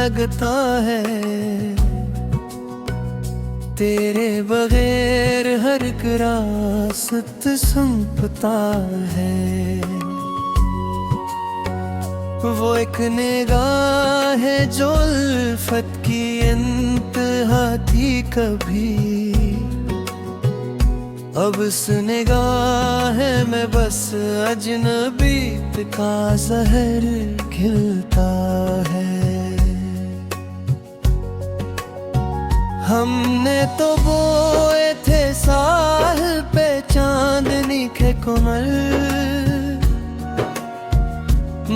लगता है, तेरे बगैर हर एक रास्त सुनता है। वो एक निगाह है जो उल्फत की इंतहा थी कभी, अब उस निगाह में बस अजनबीत का जहर खिलता है। हमने तो बोए थे साहिल पे चांदनी के कमल,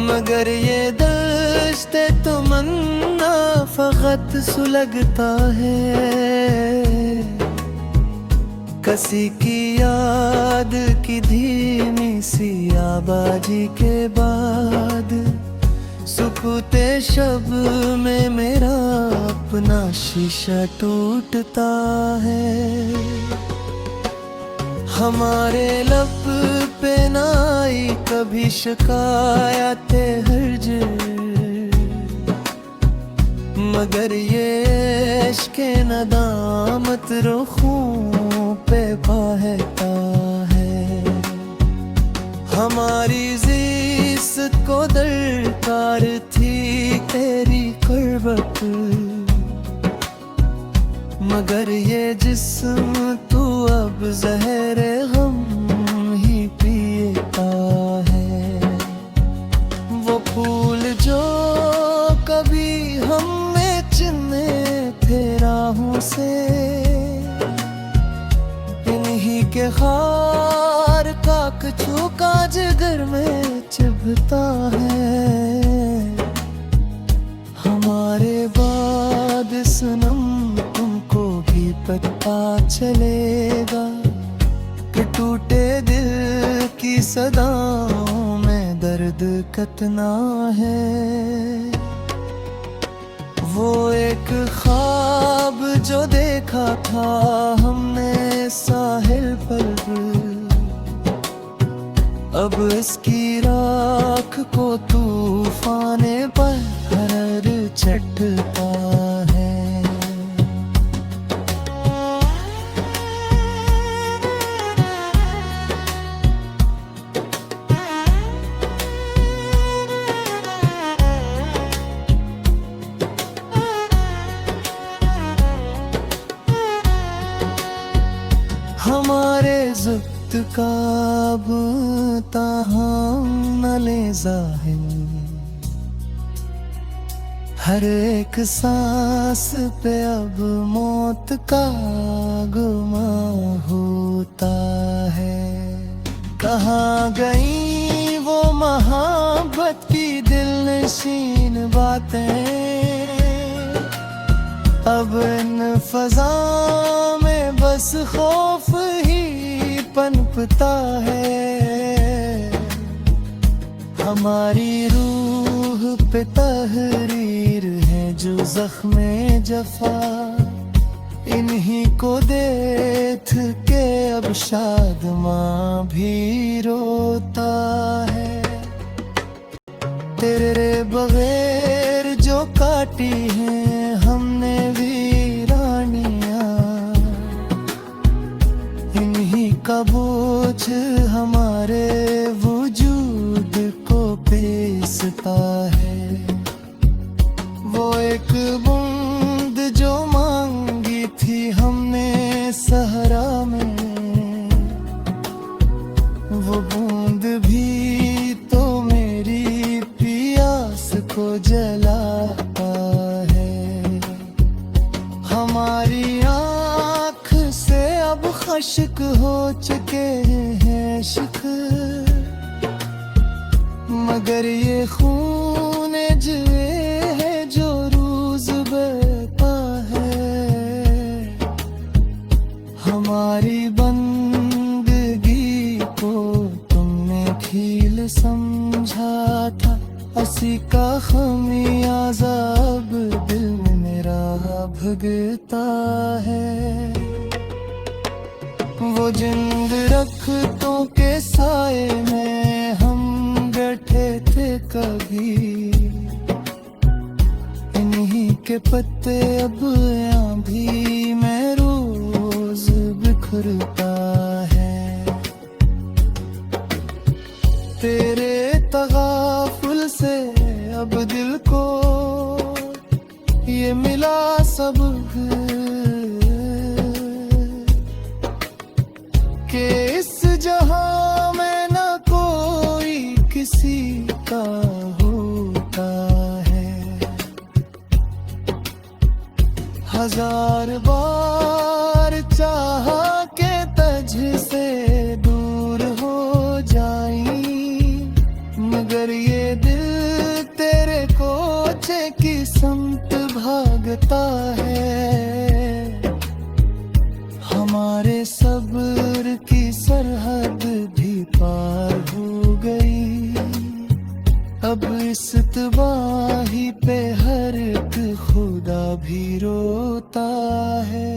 मगर ये दश्ते तमन्ना फकत सुलगता है। किसी की याद की धीमी सी आवाज़ी के बाद, सुकूते शब में मेरा अपना शीशा टूटता है। हमारे लब पे ना आई कभी शिकायत हर्ज, मगर ये इश्क़ नदामत रुखों पे बहता है। हमारी ज़िस्त को दरकार थी तेरी क़ुर्बत, मगर ये जिस्म तू अब ज़हरे गम ही पीता है। वो फूल जो कभी हम में चिन्हे थे राहों से, इन्हीं के खार का कछु का जिगर में चुभता है। हमारे बाद सनम तुमको भी पता चलेगा कि टूटे दिल की सदाओं में दर्द कितना है। वो एक ख्वाब जो देखा था हमने साहिल पर, अब इसकी राख को तूफाने पर हर चटता है। हमारे ज़ब्त का अब ताहम न ले ज़ाहिर, हर एक सांस पे अब मौत का गुमा होता है। कहाँ गई वो मोहब्बत की दिलनशीन बातें, अब इन फ़ज़ा में बस खौफ ही पनपता है। हमारी रूह पे तहरीर है जो ज़ख्मे जफ़ा, इन्हीं को देख के अब शादमां भी रोता है। तेरे बगैर जो काटी हैं हमने वीरानियां, इन्हीं का बोझ हमारे वजूद को पेसता है। वो एक बूंद जो मांगी थी हमने सहरा में, वो बूंद भी तो मेरी प्यास को जलाता है। हमारी आँख से अब खश्क हो चुके हैं इश्क, मगर ये खून जुए है जो रोज बहता है। हमारी बंदगी को तुमने खील समझा था, हंसी का खमियाजा अब दिल में मेरा भुगता है। वो जिंद रखतों के साए में हम बैठे थे कभी, इन्हीं के पत्ते अब यहाँ भी मैं रोज बिखरता है। तेरे तगाफुल से अब दिल को ये मिला सबक कि इस जहां में न कोई किसी का होता है। हजार बार चाहा के तुझसे दूर हो जाई, मगर ये दिल तेरे कोचे की समत भागता है। हमारे सब्र की सरहद भी पार हो गई, अब इस तबाही पे हर एक खुदा भी रोता है।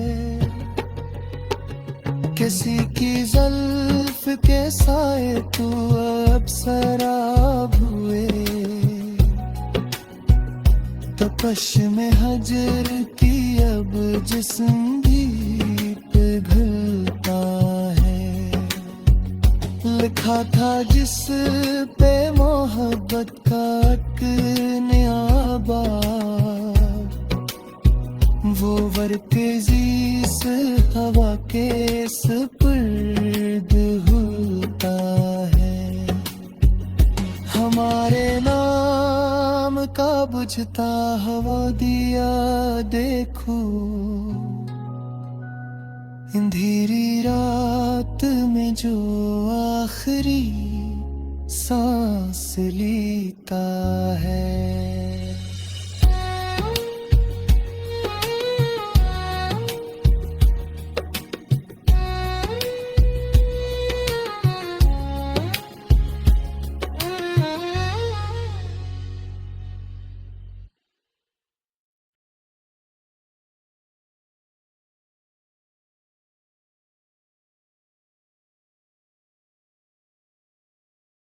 किसी की ज़ुल्फ के साए तू अब सराब हुए, तपश में हजर की अब जिस्म भी पिघलता है। लिखा था जिस पे मोहब्बत का नियाबा, वो वर्केज़ी से हवा के सुपुर्द होता है। हमारे नाम का बुझता हवा दिया देखो, अंधेरी रात में जो आखिरी सांस लेता है।